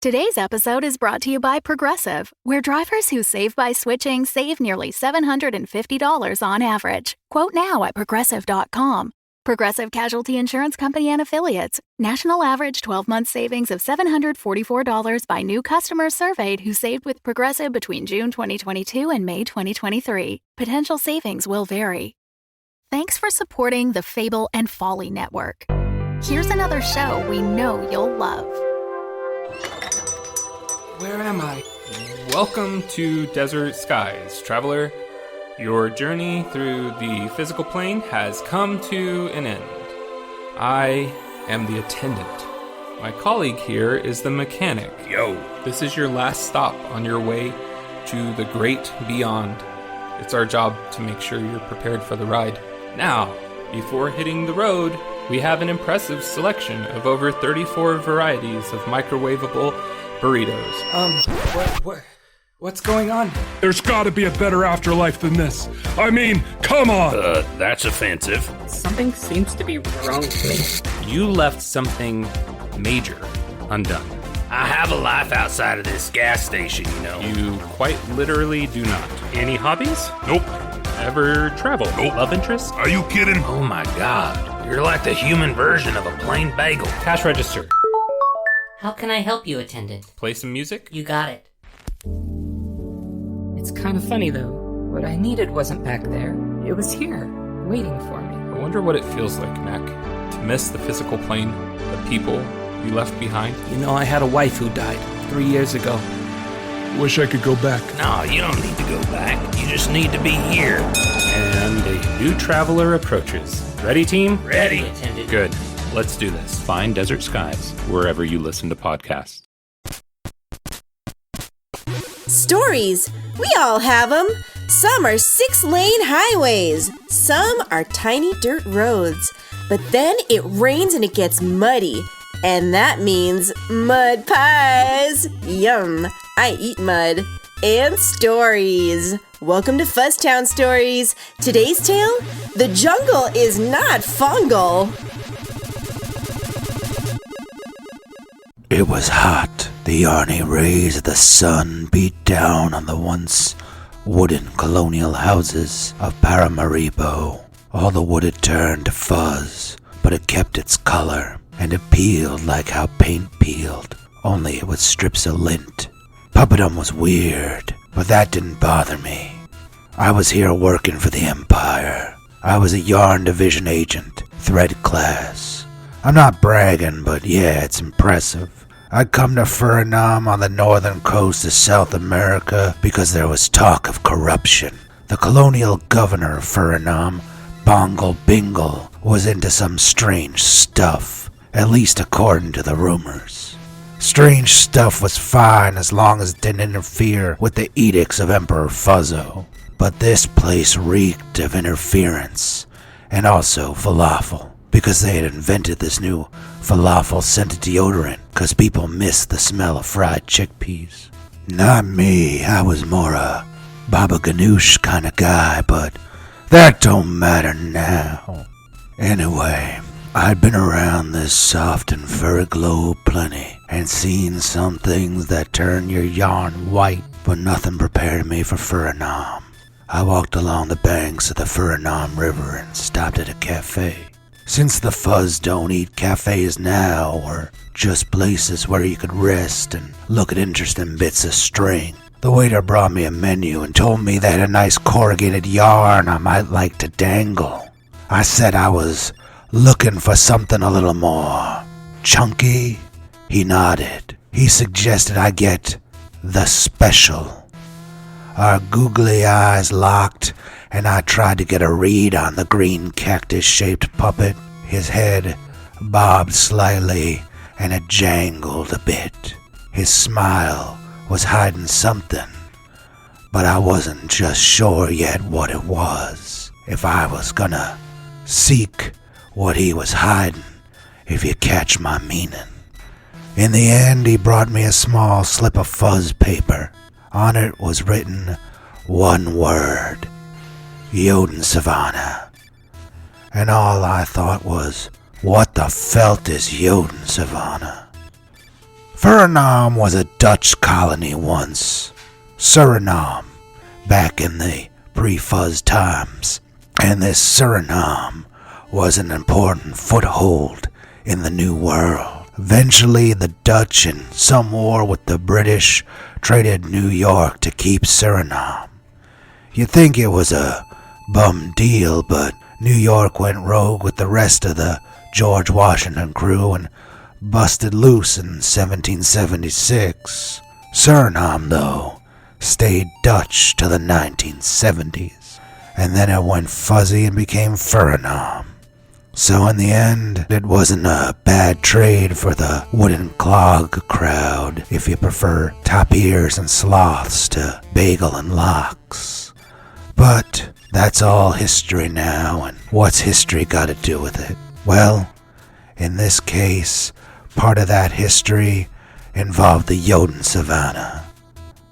Today's episode is brought to you by Progressive, where drivers who save by switching save nearly $750 on average. Quote now at Progressive.com. Progressive Casualty Insurance Company and Affiliates. National average 12-month savings of $744 by new customers surveyed who saved with Progressive between June 2022 and May 2023. Potential savings will vary. Thanks for supporting the Fable and Folly Network. Here's another show we know you'll love. Where am I? Welcome to Desert Skies, traveler. Your journey through the physical plane has come to an end. I am the attendant. My colleague here is the mechanic. Yo. This is your last stop on your way to the great beyond. It's our job to make sure you're prepared for the ride. Now, before hitting the road, we have an impressive selection of over 34 varieties of microwavable burritos. What's going on? There's gotta be a better afterlife than this. I mean, come on! That's offensive. Something seems to be wrong with me. You left something major undone. I have a life outside of this gas station, you know. You quite literally do not. Any hobbies? Nope. Ever travel? Nope. Love interest? Are you kidding? Oh my god. You're like the human version of a plain bagel. Cash register. How can I help you, attendant? Play some music? You got it. It's kind of funny, though. What I needed wasn't back there. It was here, waiting for me. I wonder what it feels like, Mac, to miss the physical plane, the people you left behind. You know, I had a wife who died 3 years ago. Wish I could go back. No, you don't need to go back. You just need to be here. And a new traveler approaches. Ready, team? Ready. Attendant. Good. Let's do this. Find Desert Skies wherever you listen to podcasts. Stories. We all have them. Some are 6-lane highways. Some are tiny dirt roads. But then it rains and it gets muddy. And that means mud pies. Yum. I eat mud. And stories. Welcome to FUZZTOWN Stories. Today's tale? The jungle is not fungal. It was hot. The yarny rays of the sun beat down on the once wooden colonial houses of Paramaribo. All the wood had turned to fuzz, but it kept its color, and it peeled like how paint peeled, only it was strips of lint. Puppetdom was weird, but that didn't bother me. I was here working for the Empire. I was a yarn division agent, thread class. I'm not bragging, but yeah, it's impressive. I'd come to Suriname on the northern coast of South America because there was talk of corruption. The colonial governor of Suriname, Fungle, was into some strange stuff, at least according to the rumors. Strange stuff was fine as long as it didn't interfere with the edicts of Emperor Fuzzo. But this place reeked of interference, and also falafel, because they had invented this new falafel-scented deodorant, because people miss the smell of fried chickpeas. Not me, I was more a Baba Ganoush kind of guy, but that don't matter now. Anyway, I'd been around this soft and furry globe plenty, and seen some things that turn your yarn white, but nothing prepared me for Suriname. I walked along the banks of the Suriname River and stopped at a cafe. Since the fuzz don't eat cafes now, or just places where you could rest and look at interesting bits of string, the waiter brought me a menu and told me they had a nice corrugated yarn I might like to dangle. I said I was looking for something a little more chunky. He nodded. He suggested I get the special. Our googly eyes locked, and I tried to get a read on the green cactus-shaped puppet. His head bobbed slightly, and it jangled a bit. His smile was hiding something, but I wasn't just sure yet what it was. If I was gonna seek what he was hiding, if you catch my meaning. In the end, he brought me a small slip of fuzz paper. On it was written one word, Yodin Savannah. And all I thought was, what the felt is Yodin Savannah? Suriname was a Dutch colony once. Suriname, back in the pre-fuzz times. And this Suriname was an important foothold in the New World. Eventually, the Dutch, in some war with the British, traded New York to keep Suriname. You'd think it was a bum deal, but New York went rogue with the rest of the George Washington crew and busted loose in 1776. Suriname, though, stayed Dutch till the 1970s, and then it went fuzzy and became Suriname. So in the end, it wasn't a bad trade for the wooden clog crowd, if you prefer tapirs and sloths to bagel and lox. But that's all history now, and what's history got to do with it? Well, in this case, part of that history involved the Jodin Savannah.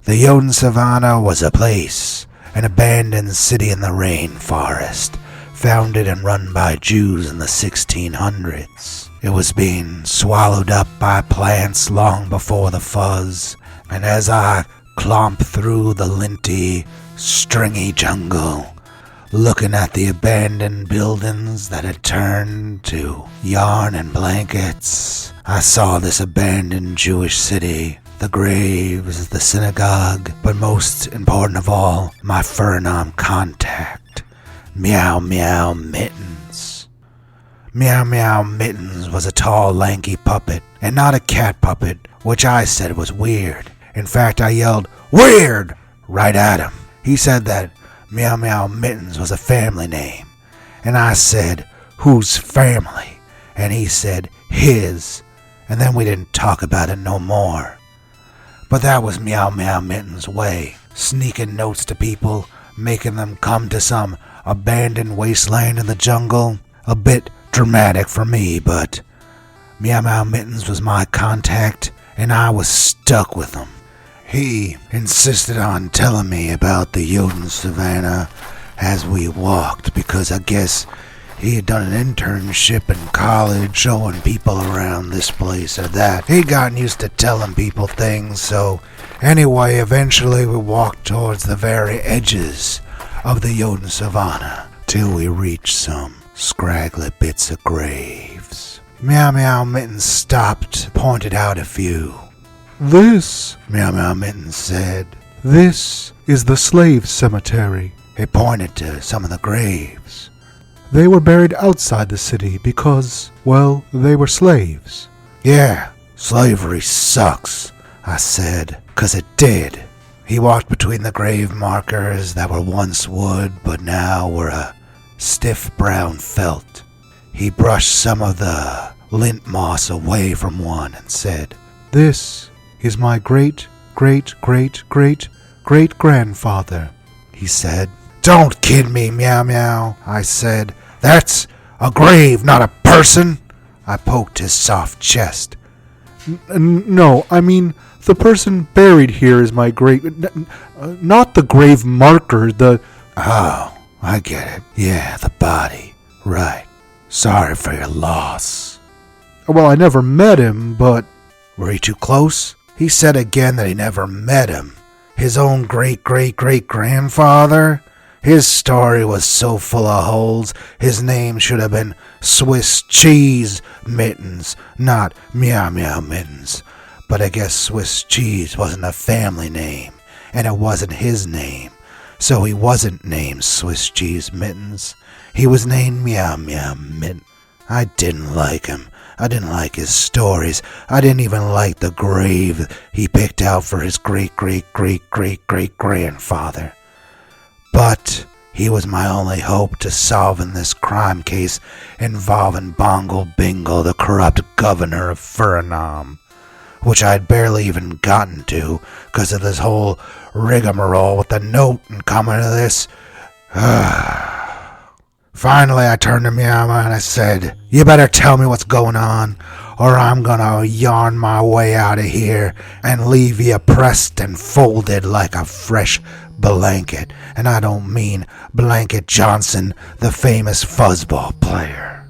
The Jodin Savannah was a place, an abandoned city in the rainforest, founded and run by Jews in the 1600s. It was being swallowed up by plants long before the fuzz, and as I clomp through the linty, stringy jungle, looking at the abandoned buildings that had turned to yarn and blankets, I saw this abandoned Jewish city, the graves, the synagogue, but most important of all, my Suriname contact, Meow Meow Mittens. Meow Meow Mittens was a tall, lanky puppet, and not a cat puppet, which I said was weird. In fact, I yelled, "Weird!" right at him. He said that Meow Meow Mittens was a family name, and I said, "Whose family?" And he said, "His," and then we didn't talk about it no more. But that was Meow Meow Mittens' way, sneaking notes to people, making them come to some abandoned wasteland in the jungle. A bit dramatic for me, but Meow Meow Mittens was my contact, and I was stuck with him. He insisted on telling me about the Jodin Savannah as we walked, because I guess he had done an internship in college showing people around this place or that. He'd gotten used to telling people things, so anyway, eventually we walked towards the very edges of the Jodin Savannah till we reached some scraggly bits of graves. Meow Meow Mittens stopped, pointed out a few. This, Meow Meow Mittens said, this is the slave cemetery. he pointed to some of the graves. They were buried outside the city because, well, they were slaves. Yeah, slavery sucks, I said, 'cause it did. He walked between the grave markers that were once wood but now were a stiff brown felt. He brushed some of the lint moss away from one and said, This is my great-great-great-great-great-grandfather, he said. "Don't kid me, Meow Meow," I said. "That's a grave, not a person." I poked his soft chest. No, I mean, the person buried here is my not the grave marker, the... Oh, I get it. Yeah, the body. Right. Sorry for your loss. Well, I never met him, but... Were you too close? He said again that he never met him. His own great-great-great-grandfather? His story was so full of holes, his name should have been Swiss Cheese Mittens, not Meow Meow Mittens. But I guess Swiss Cheese wasn't a family name, and it wasn't his name. So he wasn't named Swiss Cheese Mittens. He was named Meow Meow Mittens. I didn't like him. I didn't like his stories. I didn't even like the grave he picked out for his great-great-great-great-great-grandfather. But he was my only hope to solving this crime case involving Bongo Bingo, the corrupt governor of Suriname, which I'd barely even gotten to because of this whole rigmarole with the note and coming to this. Finally, I turned to Meow Meow and I said, "You better tell me what's going on, or I'm gonna yarn my way out of here and leave you pressed and folded like a fresh blanket. And I don't mean Blanket Johnson, the famous fuzzball player."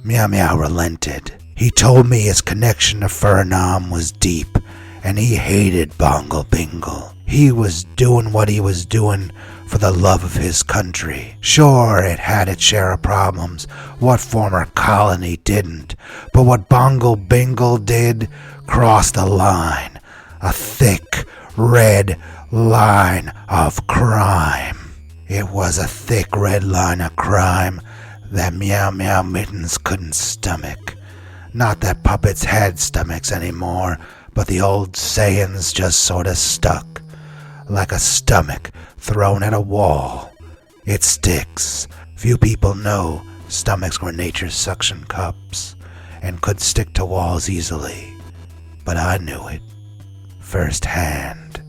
Meow Meow relented. He told me his connection to Suriname was deep, and he hated Bongle Bingle. He was doing what he was doing for the love of his country. Sure, it had its share of problems. What former colony didn't? But what Bongle Bingle did crossed a line. A thick, red line of crime. It was a thick, red line of crime that Meow Meow Mittens couldn't stomach. Not that puppets had stomachs anymore, but the old sayings just sort of stuck. Like a stomach thrown at a wall. It sticks. Few people know stomachs were nature's suction cups and could stick to walls easily. But I knew it firsthand.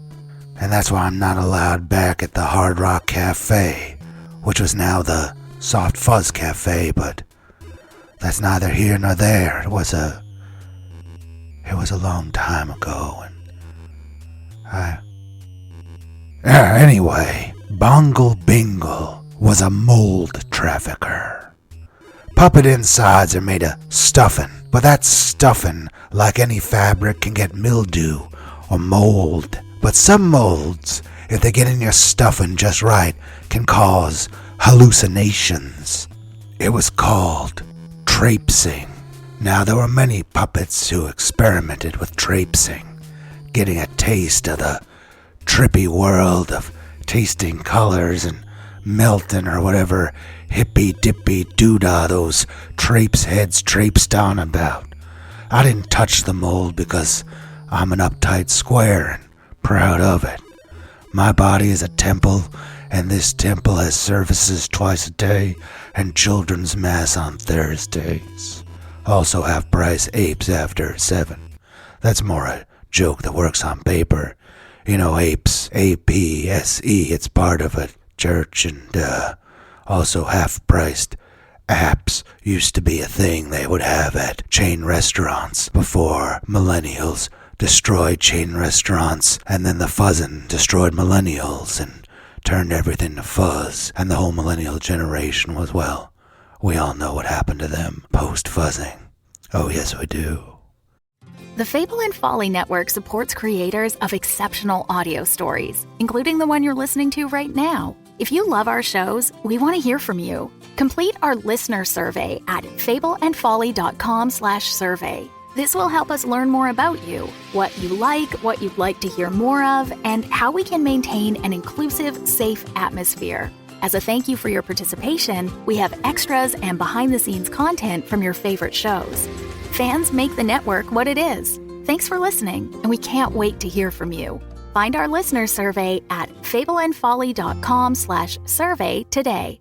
And that's why I'm not allowed back at the Hard Rock Cafe, which was now the Soft Fuzz Cafe, but that's neither here nor there. It was a long time ago, and anyway, Bongle Bingle was a mold trafficker. Puppet insides are made of stuffing, but that stuffing, like any fabric, can get mildew or mold. But some molds, if they get in your stuffing just right, can cause hallucinations. It was called traipsing. Now, there were many puppets who experimented with traipsing, getting a taste of the trippy world of tasting colors and melting or whatever hippy-dippy doodah those traipse heads traipsed on about. I didn't touch the mold because I'm an uptight square and proud of it. My body is a temple, and this temple has services twice a day and children's mass on Thursdays. Also half-price apes after 7. That's more a joke that works on paper. You know, apes, A-P-S-E, it's part of a church, and also half-priced apps used to be a thing they would have at chain restaurants before millennials destroyed chain restaurants, and then the fuzzin' destroyed millennials and turned everything to fuzz, and the whole millennial generation was, well, we all know what happened to them post-fuzzing. Oh, yes, we do. The Fable and Folly Network supports creators of exceptional audio stories, including the one you're listening to right now. If you love our shows, we want to hear from you. Complete our listener survey at fableandfolly.com/survey. This will help us learn more about you, what you like, what you'd like to hear more of, and how we can maintain an inclusive, safe atmosphere. As a thank you for your participation, we have extras and behind-the-scenes content from your favorite shows. Fans make the network what it is. Thanks for listening, and we can't wait to hear from you. Find our listener survey at fableandfolly.com/survey today.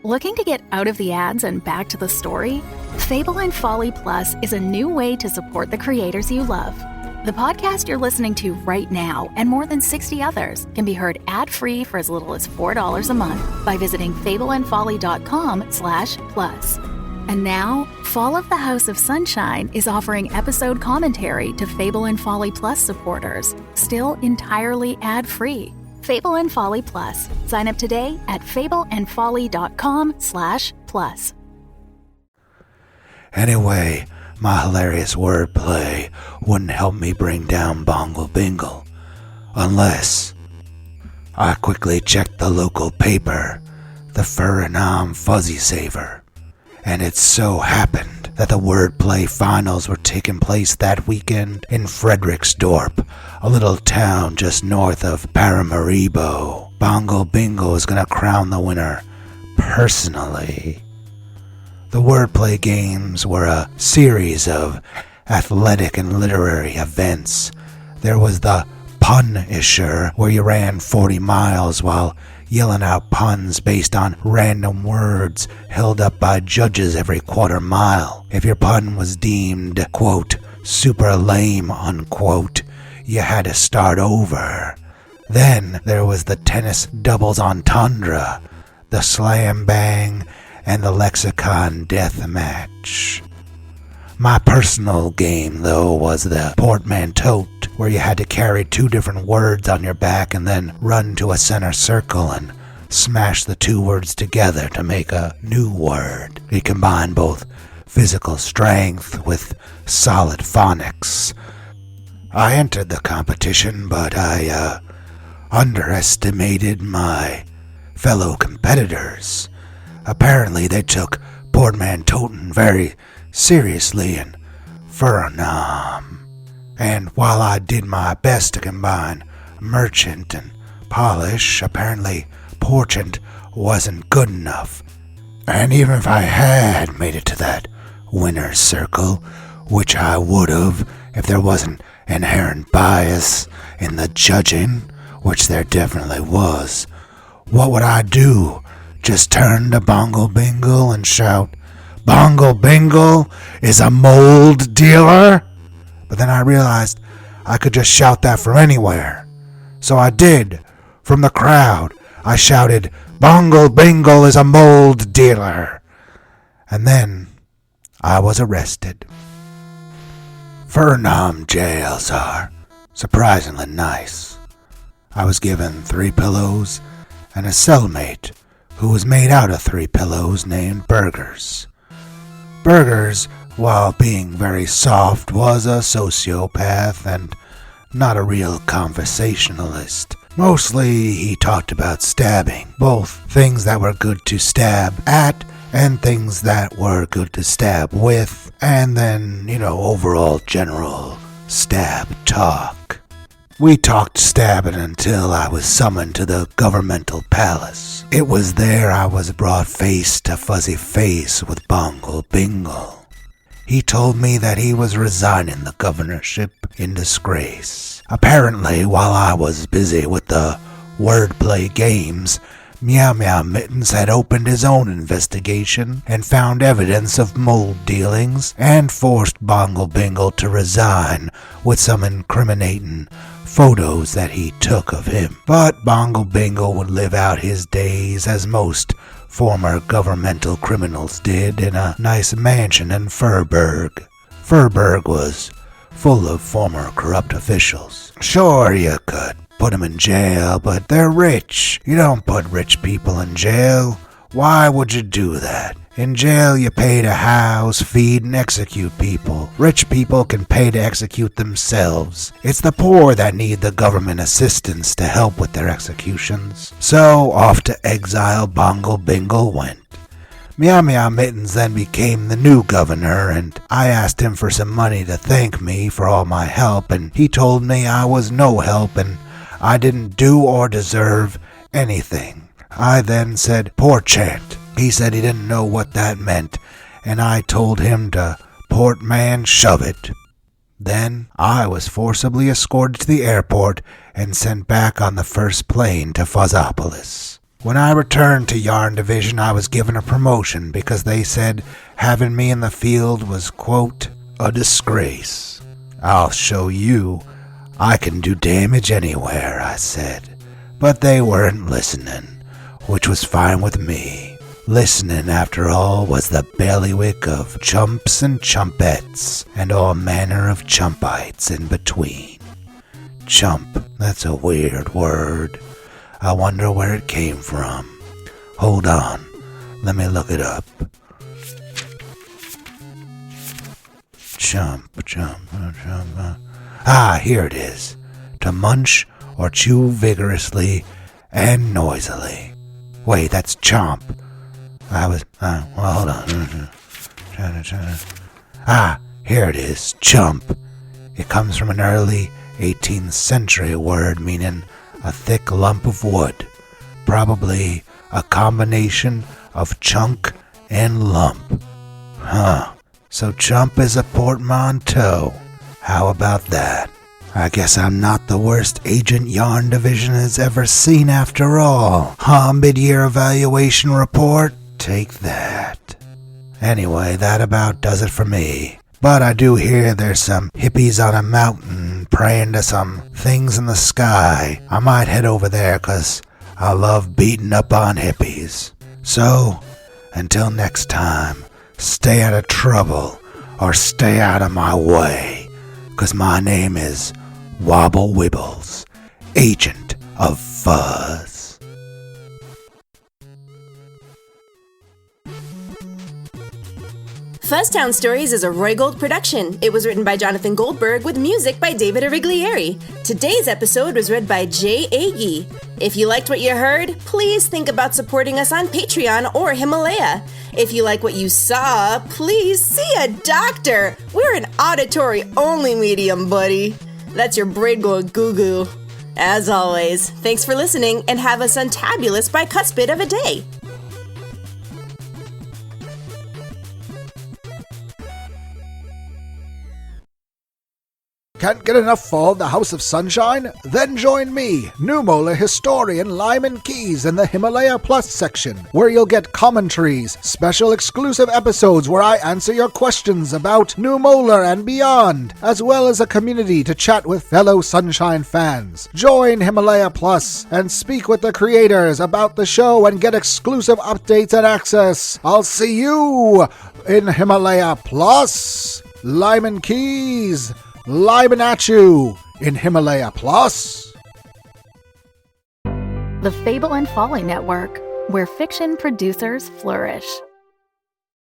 Looking to get out of the ads and back to the story? Fable and Folly Plus is a new way to support the creators you love. The podcast you're listening to right now and more than 60 others can be heard ad-free for as little as $4 a month by visiting fableandfolly.com/plus. And now, Fall of the House of Sunshine is offering episode commentary to Fable and Folly Plus supporters, still entirely ad-free. Fable and Folly Plus. Sign up today at fableandfolly.com/plus. Anyway, my hilarious wordplay wouldn't help me bring down Bongle Bingle, unless I quickly checked the local paper, the Suriname Fuzzy Saver, and it so happened that the wordplay finals were taking place that weekend in Fredericksdorp, a little town just north of Paramaribo. Bongle Bingle is gonna crown the winner personally. The wordplay games were a series of athletic and literary events. There was the Pun-isher, where you ran 40 miles while yelling out puns based on random words held up by judges every quarter mile. If your pun was deemed, quote, super lame, unquote, you had to start over. Then there was the tennis doubles entendre, the slam bang, and the lexicon death match. My personal game, though, was the portmanteau, where you had to carry 2 different words on your back and then run to a center circle and smash the 2 words together to make a new word. It combined both physical strength with solid phonics. I entered the competition, but I underestimated my fellow competitors. Apparently they took portmanteauing very seriously in Suriname. And while I did my best to combine merchant and polish, apparently portent wasn't good enough. And even if I had made it to that winner's circle, which I would've if there wasn't inherent bias in the judging, which there definitely was, what would I do? Just turn to Bongle Bingle and shout, "Bongle Bingle is a mold dealer"? But then I realized I could just shout that from anywhere. So I did. From the crowd, I shouted, "Bongle Bingle is a mold dealer." And then I was arrested. Suriname jails are surprisingly nice. I was given 3 pillows and a cellmate who was made out of 3 pillows named Burgers. Burgers, while being very soft, was a sociopath and not a real conversationalist. Mostly he talked about stabbing, both things that were good to stab at and things that were good to stab with, and then, overall general stab talk. We talked stabbing until I was summoned to the governmental palace. It was there I was brought face to fuzzy face with Bongle Bingle. He told me that he was resigning the governorship in disgrace. Apparently, while I was busy with the wordplay games, Meow Meow Mittens had opened his own investigation and found evidence of mold dealings and forced Bongle Bingle to resign with some incriminating photos that he took of him. But Bongle Bingle would live out his days as most former governmental criminals did, in a nice mansion in Furburg. Furburg was full of former corrupt officials. Sure, you could put them in jail, but they're rich. You don't put rich people in jail. Why would you do that? In jail, you pay to house, feed, and execute people. Rich people can pay to execute themselves. It's the poor that need the government assistance to help with their executions. So, off to exile Bongle Bingle went. Meow Meow Mittens then became the new governor, and I asked him for some money to thank me for all my help, and he told me I was no help and I didn't do or deserve anything. I then said, "Porchant." He said he didn't know what that meant, and I told him to portman shove it. Then I was forcibly escorted to the airport and sent back on the first plane to Fuzzopolis. When I returned to Yarn Division, I was given a promotion because they said having me in the field was, quote, a disgrace. "I'll show you I can do damage anywhere," I said. But they weren't listening, which was fine with me. Listening, after all, was the bailiwick of chumps and chumpettes, and all manner of chumpites in between. Chump, that's a weird word. I wonder where it came from. Hold on, let me look it up. Chump. Ah, here it is. To munch or chew vigorously and noisily. Wait, that's chomp. Hold on. Ah, here it is, chump. It comes from an early 18th century word meaning a thick lump of wood. Probably a combination of chunk and lump. Huh. So chump is a portmanteau. How about that? I guess I'm not the worst agent Yarn Division has ever seen after all. Huh, mid-year evaluation report? Take that. Anyway, that about does it for me. But I do hear there's some hippies on a mountain praying to some things in the sky. I might head over there 'cause I love beating up on hippies. So, until next time, stay out of trouble or stay out of my way. 'Cause my name is Wobble Wibbles, Agent of Fuzz. FUZZTOWN Stories is a Roy Gold production. It was written by Jonathan Goldberg with music by David Ariglieri. Today's episode was read by Jay Agee. If you liked what you heard, please think about supporting us on Patreon or Himalaya. If you like what you saw, please see a doctor. We're an auditory-only medium, buddy. That's your brain going goo-goo. As always, thanks for listening and have a suntabulous bicuspid of a day. Can't get enough for the House of Sunshine? Then join me, Numola historian Lyman Keys in the Himalaya Plus section, where you'll get commentaries, special exclusive episodes where I answer your questions about Numola and beyond, as well as a community to chat with fellow Sunshine fans. Join Himalaya Plus and speak with the creators about the show and get exclusive updates and access. I'll see you in Himalaya Plus. Lyman Keys, Lyman at you in Himalaya Plus. The Fable and Folly Network, where fiction producers flourish.